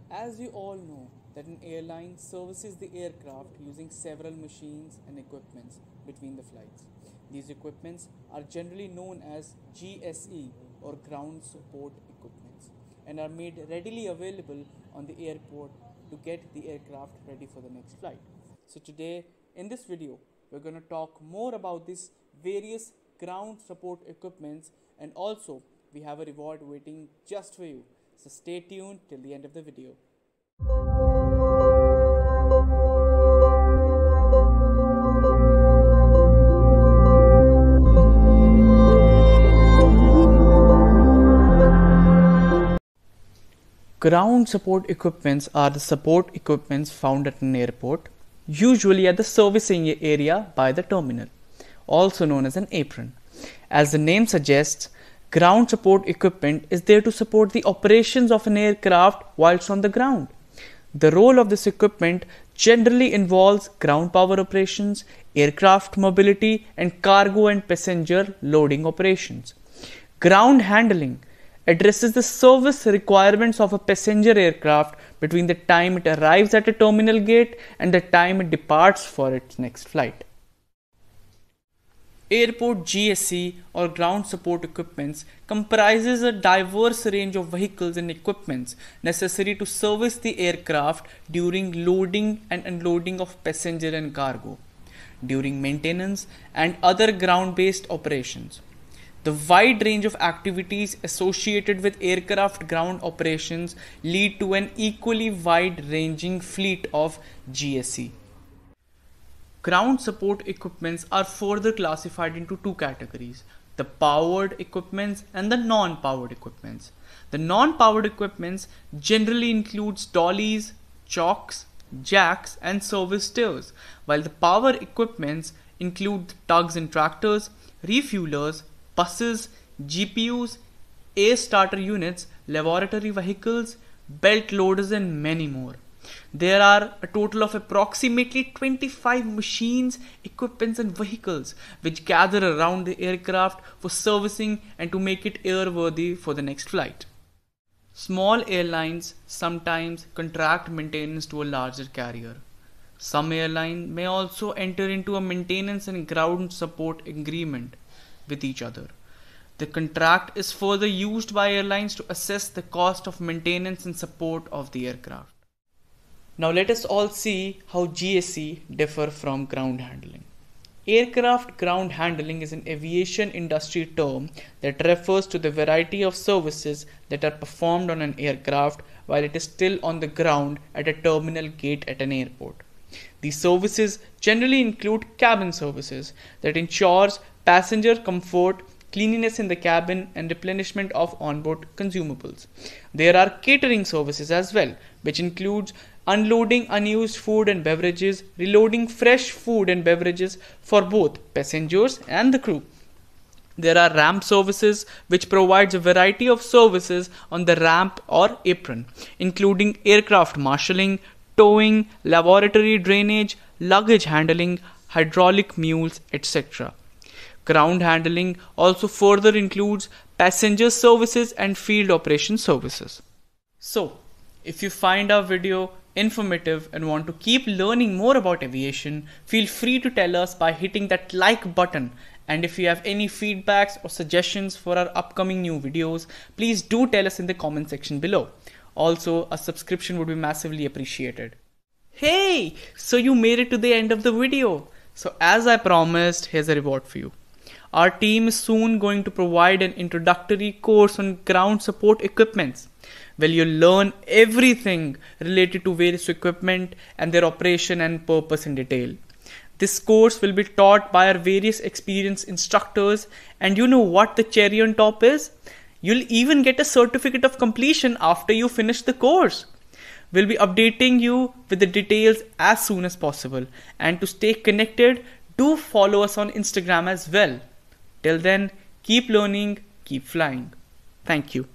As you all know, that an airline services the aircraft using several machines and equipments between the flights. These equipments are generally known as GSE or ground support equipments and are made readily available on the airport to get the aircraft ready for the next flight. So today in this video we're going to talk more about these various ground support equipments, and also we have a reward waiting just for you. So stay tuned till the end of the video. Ground support equipments are the support equipments found at an airport, usually at the servicing area by the terminal, also known as an apron. As the name suggests, ground support equipment is there to support the operations of an aircraft whilst on the ground. The role of this equipment generally involves ground power operations, aircraft mobility, and cargo and passenger loading operations. Ground handling addresses the service requirements of a passenger aircraft between the time it arrives at a terminal gate and the time it departs for its next flight. Airport GSE or ground support equipments comprises a diverse range of vehicles and equipments necessary to service the aircraft during loading and unloading of passenger and cargo, during maintenance and other ground-based operations. The wide range of activities associated with aircraft ground operations lead to an equally wide-ranging fleet of GSE. Ground support equipments are further classified into two categories: the powered equipments and the non-powered equipments. The non-powered equipments generally includes dollies, chocks, jacks and service stairs, while the power equipments include tugs and tractors, refuelers, buses, GPUs, air starter units, laboratory vehicles, belt loaders and many more. There are a total of approximately 25 machines, equipments and vehicles which gather around the aircraft for servicing and to make it airworthy for the next flight. Small airlines sometimes contract maintenance to a larger carrier. Some airlines may also enter into a maintenance and ground support agreement with each other. The contract is further used by airlines to assess the cost of maintenance and support of the aircraft. Now let us all see how GSE differ from ground handling. Aircraft ground handling is an aviation industry term that refers to the variety of services that are performed on an aircraft while it is still on the ground at a terminal gate at an airport. These services generally include cabin services that ensures passenger comfort, cleanliness in the cabin and replenishment of onboard consumables. There are catering services as well, which includes unloading unused food and beverages, reloading fresh food and beverages for both passengers and the crew. There are ramp services which provides a variety of services on the ramp or apron, including aircraft marshalling, towing, laboratory drainage, luggage handling, hydraulic mules, etc. Ground handling also further includes passenger services and field operation services. So, if you find our video informative and want to keep learning more about aviation, feel free to tell us by hitting that like button. And if you have any feedbacks or suggestions for our upcoming new videos, please do tell us in the comment section below. Also, a subscription would be massively appreciated. Hey! So you made it to the end of the video. So as I promised, here's a reward for you. Our team is soon going to provide an introductory course on ground support equipments, where you'll learn everything related to various equipment and their operation and purpose in detail. This course will be taught by our various experienced instructors, and you know what the cherry on top is? You'll even get a certificate of completion after you finish the course. We'll be updating you with the details as soon as possible, and to stay connected, do follow us on Instagram as well. Till then, keep learning, keep flying. Thank you.